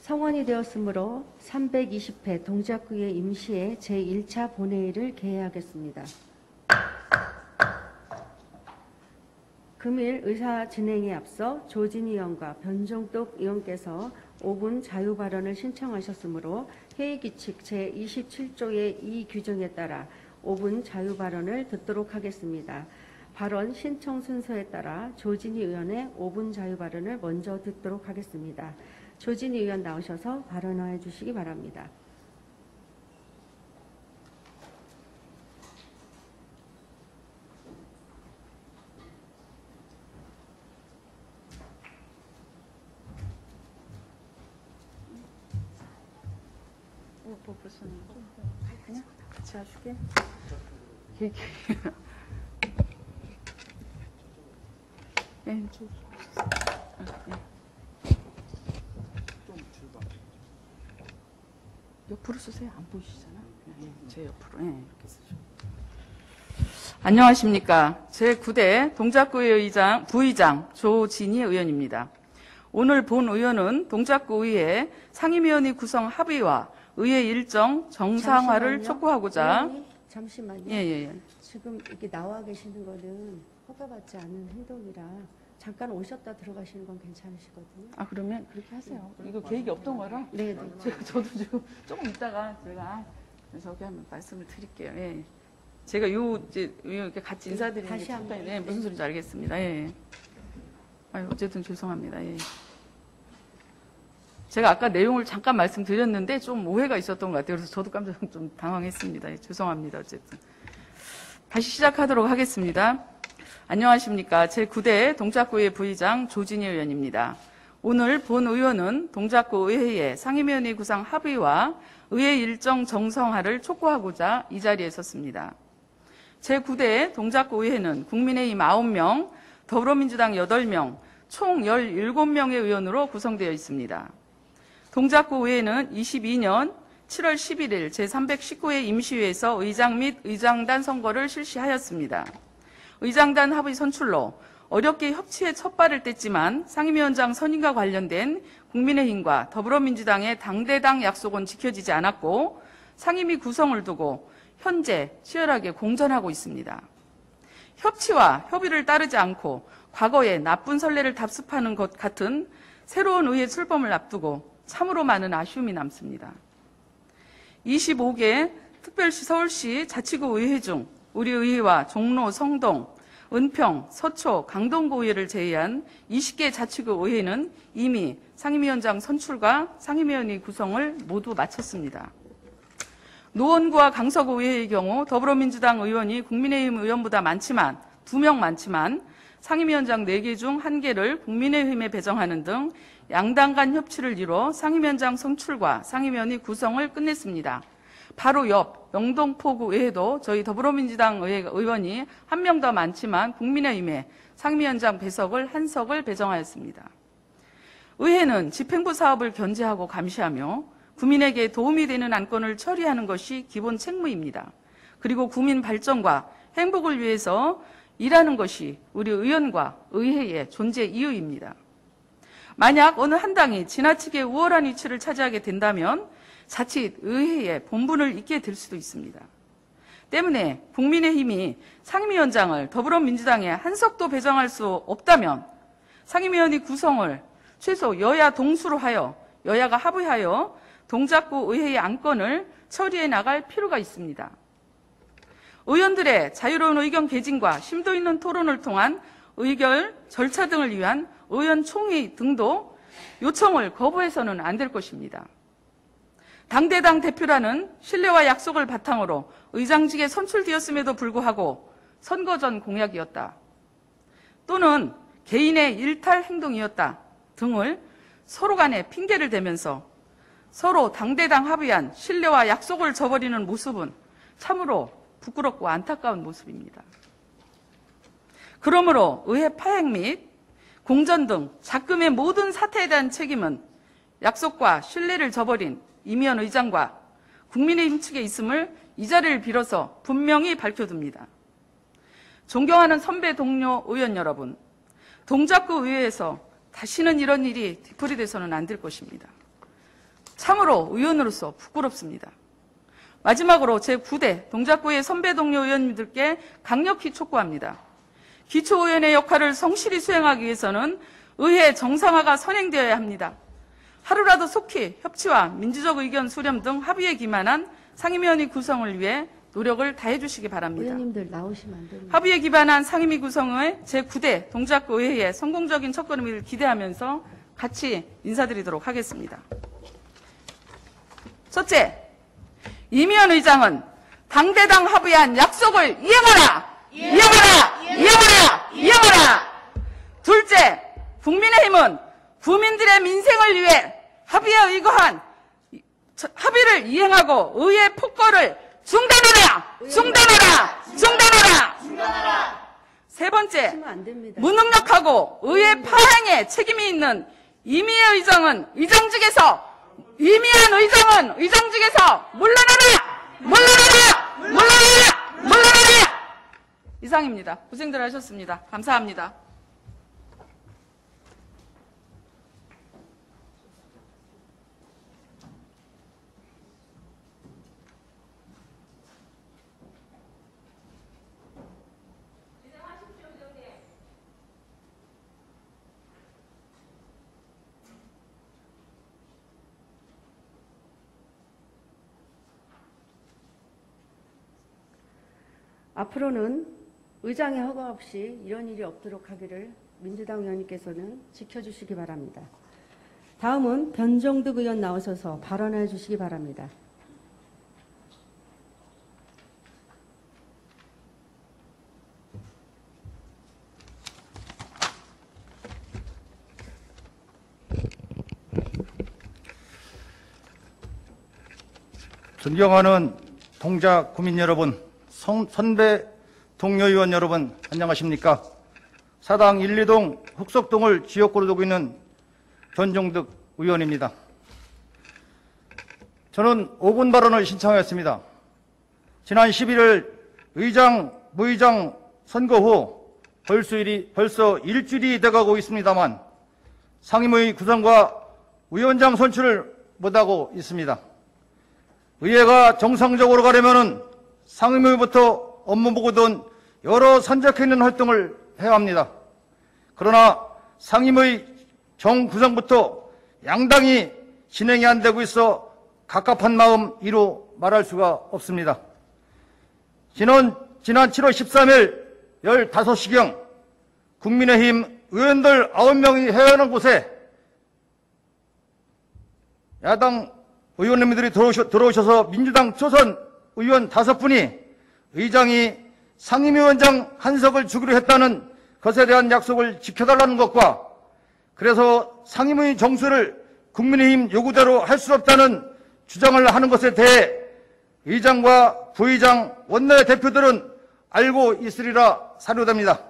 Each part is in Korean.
성원이 되었으므로 320회 동작구의 임시회 제1차 본회의를 개회하겠습니다. 금일 의사 진행에 앞서 조진희 의원과 변종덕 의원께서 5분 자유 발언을 신청하셨으므로 회의규칙 제27조의 이 규정에 따라 5분 자유 발언을 듣도록 하겠습니다. 발언 신청 순서에 따라 조진희 의원의 5분 자유 발언을 먼저 듣도록 하겠습니다. 조진희 의원 나오셔서 발언해 주시기 바랍니다. 뭐 벌써 그냥 같이 해줄게. 네, 옆으로 쓰세요. 안 보이시잖아. 제 옆으로. 네, 이렇게 쓰죠. 안녕하십니까. 제9대 동작구의 부의장 조진희 의원입니다. 오늘 본 의원은 동작구의회 상임위원회 구성 합의와 의회 일정 정상화를 촉구하고자. 잠시만요. 예. 지금 이렇게 나와 계시는 거는 허가받지 않은 행동이라 잠깐 오셨다 들어가시는 건 괜찮으시거든요. 아, 그러면 그렇게 하세요. 이거 계획이 없던 거라. 네. 저도 조금 이따가 제가 저기 한번 말씀을 드릴게요. 예. 제가 이렇게 같이 인사드리는 다시 게 한번. 네, 무슨 소리인지 알겠습니다. 예. 어쨌든 죄송합니다. 예. 제가 아까 내용을 잠깐 말씀드렸는데 좀 오해가 있었던 것 같아요. 그래서 저도 깜짝 좀 당황했습니다. 예, 죄송합니다. 어쨌든. 다시 시작하도록 하겠습니다. 안녕하십니까. 제9대 동작구의 부의장 조진희 의원입니다. 오늘 본 의원은 동작구 의회의 상임위원회 구성 합의와 의회 일정 정상화를 촉구하고자 이 자리에 섰습니다. 제9대 동작구 의회는 국민의힘 9명, 더불어민주당 8명, 총 17명의 의원으로 구성되어 있습니다. 동작구 의회는 22년 7월 11일 제319회 임시회에서 의장 및 의장단 선거를 실시하였습니다. 의장단 합의 선출로 어렵게 협치에 첫발을 뗐지만 상임위원장 선임과 관련된 국민의힘과 더불어민주당의 당대당 약속은 지켜지지 않았고 상임위 구성을 두고 현재 치열하게 공전하고 있습니다. 협치와 협의를 따르지 않고 과거의 나쁜 선례를 답습하는 것 같은 새로운 의회 출범을 앞두고 참으로 많은 아쉬움이 남습니다. 25개 특별시 서울시 자치구 의회 중 우리 의회와 종로, 성동, 은평, 서초, 강동구 의회를 제외한 20개 자치구 의회는 이미 상임위원장 선출과 상임위원회 구성을 모두 마쳤습니다. 노원구와 강서구 의회의 경우 더불어민주당 의원이 국민의힘 의원보다 많지만 2명 많지만 상임위원장 4개 중 1개를 국민의힘에 배정하는 등 양당 간 협치를 이뤄 상임위원장 선출과 상임위원회 구성을 끝냈습니다. 바로 옆 영동포구 의회도 저희 더불어민주당 의원이 1명 더 많지만 국민의힘에 상임위원장 배석을 1석을 배정하였습니다. 의회는 집행부 사업을 견제하고 감시하며 국민에게 도움이 되는 안건을 처리하는 것이 기본 책무입니다. 그리고 국민 발전과 행복을 위해서 일하는 것이 우리 의원과 의회의 존재 이유입니다. 만약 어느 한 당이 지나치게 우월한 위치를 차지하게 된다면 자칫 의회의 본분을 잊게 될 수도 있습니다. 때문에 국민의힘이 상임위원장을 더불어민주당에 1석도 배정할 수 없다면 상임위원회 구성을 최소 여야 동수로 하여 여야가 합의하여 동작구 의회의 안건을 처리해 나갈 필요가 있습니다. 의원들의 자유로운 의견 개진과 심도 있는 토론을 통한 의결 절차 등을 위한 의원총회 등도 요청을 거부해서는 안 될 것입니다. 당대당 대표라는 신뢰와 약속을 바탕으로 의장직에 선출되었음에도 불구하고 선거 전 공약이었다. 또는 개인의 일탈 행동이었다 등을 서로 간에 핑계를 대면서 서로 당대당 합의한 신뢰와 약속을 저버리는 모습은 참으로 부끄럽고 안타까운 모습입니다. 그러므로 의회 파행 및 공전 등 작금의 모든 사태에 대한 책임은 약속과 신뢰를 저버린 이미연 의장과 국민의힘 측에 있음을 이 자리를 빌어서 분명히 밝혀둡니다. 존경하는 선배 동료 의원 여러분, 동작구 의회에서 다시는 이런 일이 되풀이돼서는 안 될 것입니다. 참으로 의원으로서 부끄럽습니다. 마지막으로 제9대 동작구의 선배 동료 의원님들께 강력히 촉구합니다. 기초의원의 역할을 성실히 수행하기 위해서는 의회 정상화가 선행되어야 합니다. 하루라도 속히 협치와 민주적 의견 수렴 등 합의에 기반한 상임위원회 구성을 위해 노력을 다해 주시기 바랍니다. 의원님들 나오시면 안 됩니다. 합의에 기반한 상임위 구성의 제9대 동작구 의회의 성공적인 첫걸음을 기대하면서 같이 인사드리도록 하겠습니다. 첫째, 이미연 의장은 당대당 합의한 약속을 이행하라! 이행하라! 둘째, 국민의힘은 국민들의 민생을 위해 합의에 의거한 합의를 이행하고 의회 폭거를 중단하라! 세 번째, 하시면 안 됩니다. 무능력하고 의회 파행에 책임이 있는 이미연 의장은 의장직에서 물러나라! 이상입니다. 고생들 하셨습니다. 감사합니다. 앞으로는 의장의 허가 없이 이런 일이 없도록 하기를 민주당 의원님께서는 지켜주시기 바랍니다. 다음은 변정득 의원 나오셔서 발언해 주시기 바랍니다. 존경하는 동작 구민 여러분, 선배 동료 의원 여러분, 안녕하십니까? 사당 1, 2동 흑석동을 지역구로 두고 있는 변정득 의원입니다. 저는 5분 발언을 신청하였습니다. 지난 11일 의장, 부의장 선거 후 벌써 일주일이 돼가고 있습니다만 상임위 구성과 위원장 선출을 못하고 있습니다. 의회가 정상적으로 가려면은 상임위부터 업무보고 등 여러 산적해 있는 활동을 해야 합니다. 그러나 상임위 정구성부터 양당이 진행이 안 되고 있어 갑갑한 마음 이루 말할 수가 없습니다. 지난 7월 13일 15시경 국민의힘 의원들 9명이 회의하는 곳에 야당 의원님들이 들어오셔서 민주당 초선 의원 5분이 의장이 상임위원장 한석을 주기로 했다는 것에 대한 약속을 지켜달라는 것과 그래서 상임위 정수를 국민의힘 요구대로 할 수 없다는 주장을 하는 것에 대해 의장과 부의장 원내대표들은 알고 있으리라 사료됩니다.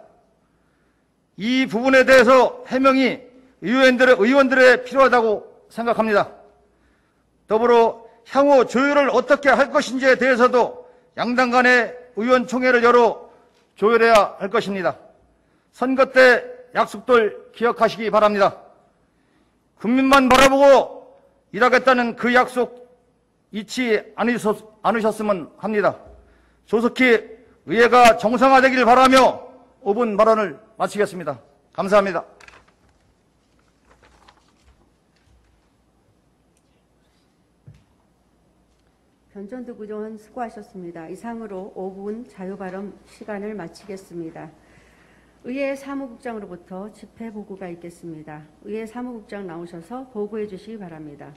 이 부분에 대해서 해명이 의원들의 필요하다고 생각합니다. 더불어 향후 조율을 어떻게 할 것인지에 대해서도 양당 간의 의원총회를 열어 조율해야 할 것입니다. 선거 때 약속들 기억하시기 바랍니다. 국민만 바라보고 일하겠다는 그 약속 잊지 않으셨으면 합니다. 조속히 의회가 정상화되길 바라며 5분 발언을 마치겠습니다. 감사합니다. 변정득 의원 수고하셨습니다. 이상으로 5분 자유발언 시간을 마치겠습니다. 의회 사무국장으로부터 집회 보고가 있겠습니다. 의회 사무국장 나오셔서 보고해 주시기 바랍니다.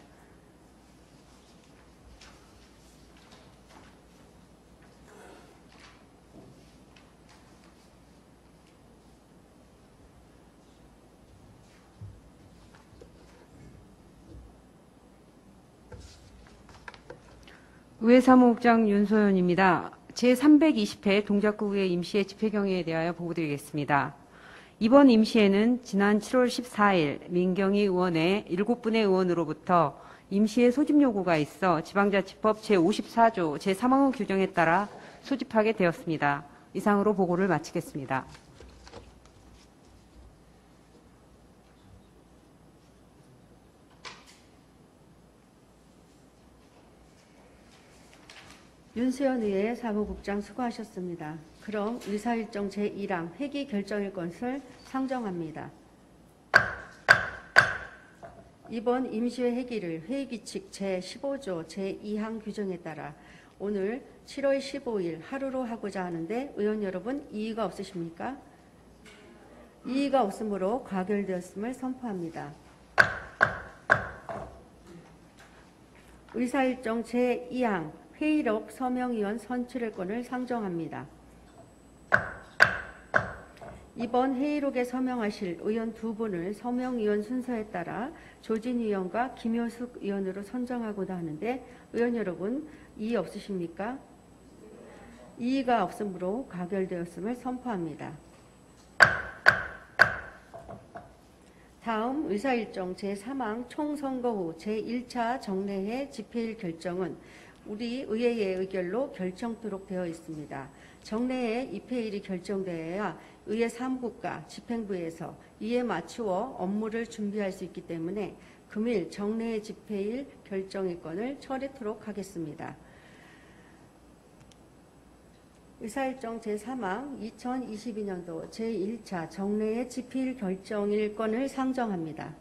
의회 사무국장 윤소연입니다. 제320회 동작구의회 임시회 집회 경위에 대하여 보고드리겠습니다. 이번 임시회는 지난 7월 14일 민경희 의원의 7분의 의원으로부터 임시회 소집 요구가 있어 지방자치법 제54조 제3항의 규정에 따라 소집하게 되었습니다. 이상으로 보고를 마치겠습니다. 윤수연 의회 사무국장 수고하셨습니다. 그럼 의사일정 제1항 회기 결정일 것을 상정합니다. 이번 임시회 회기를 회의규칙 제15조 제2항 규정에 따라 오늘 7월 15일 하루로 하고자 하는데 의원 여러분 이의가 없으십니까? 이의가 없으므로 가결되었음을 선포합니다. 의사일정 제2항 회의록 서명의원 선출의 건을 상정합니다. 이번 회의록에 서명하실 의원 2분을 서명의원 순서에 따라 조진 의원과 김효숙 의원으로 선정하고자 하는데 의원 여러분 이의 없으십니까? 이의가 없으므로 가결되었음을 선포합니다. 다음 의사일정 제3항 총선거 후 제1차 정례회 집회일 결정은 우리 의회의 의결로 결정토록 되어 있습니다. 정례회 입회일이 결정되어야 의회 사무국과 집행부에서 이에 맞추어 업무를 준비할 수 있기 때문에 금일 정례회 집회일 결정의 건을 처리토록 하겠습니다. 의사일정 제3항 2022년도 제1차 정례회 집회일 결정일 건을 상정합니다.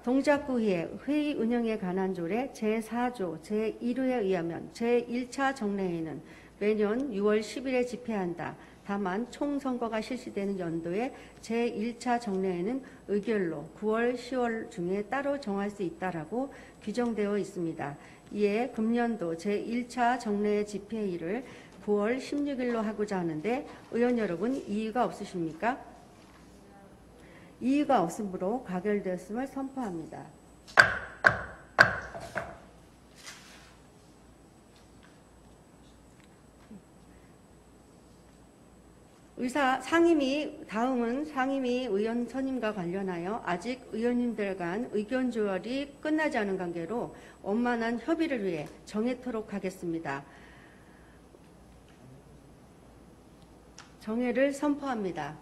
동작구의 회의 운영에 관한 조례 제4조 제1호에 의하면 제1차 정례회는 매년 6월 10일에 집회한다. 다만 총선거가 실시되는 연도에 제1차 정례회는 의결로 9월, 10월 중에 따로 정할 수 있다라고 규정되어 있습니다. 이에 금년도 제1차 정례회 집회일을 9월 16일로 하고자 하는데 의원 여러분 이의가 없으십니까? 이의가 없으므로 가결되었음을 선포합니다. 다음은 상임위 의원 선임과 관련하여 아직 의원님들 간 의견 조율이 끝나지 않은 관계로 원만한 협의를 위해 정해토록 하겠습니다. 정회를 선포합니다.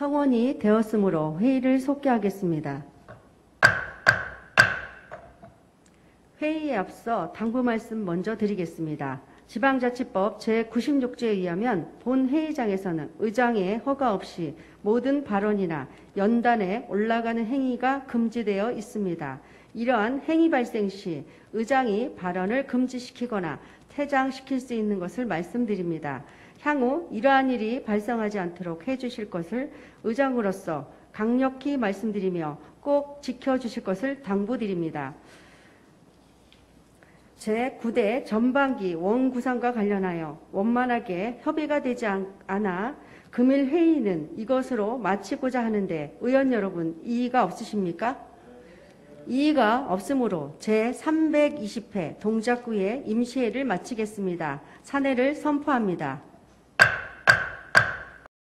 성원이 되었으므로 회의를 속개하겠습니다. 회의에 앞서 당부 말씀 먼저 드리겠습니다. 지방자치법 제96조에 의하면 본 회의장에서는 의장의 허가 없이 모든 발언이나 연단에 올라가는 행위가 금지되어 있습니다. 이러한 행위 발생 시 의장이 발언을 금지시키거나 퇴장시킬 수 있는 것을 말씀드립니다. 향후 이러한 일이 발생하지 않도록 해주실 것을 의장으로서 강력히 말씀드리며 꼭 지켜주실 것을 당부드립니다. 제9대 전반기 원구성과 관련하여 원만하게 협의가 되지 않아 금일 회의는 이것으로 마치고자 하는데 의원 여러분 이의가 없으십니까? 이의가 없으므로 제320회 동작구의 임시회를 마치겠습니다. 사내를 선포합니다.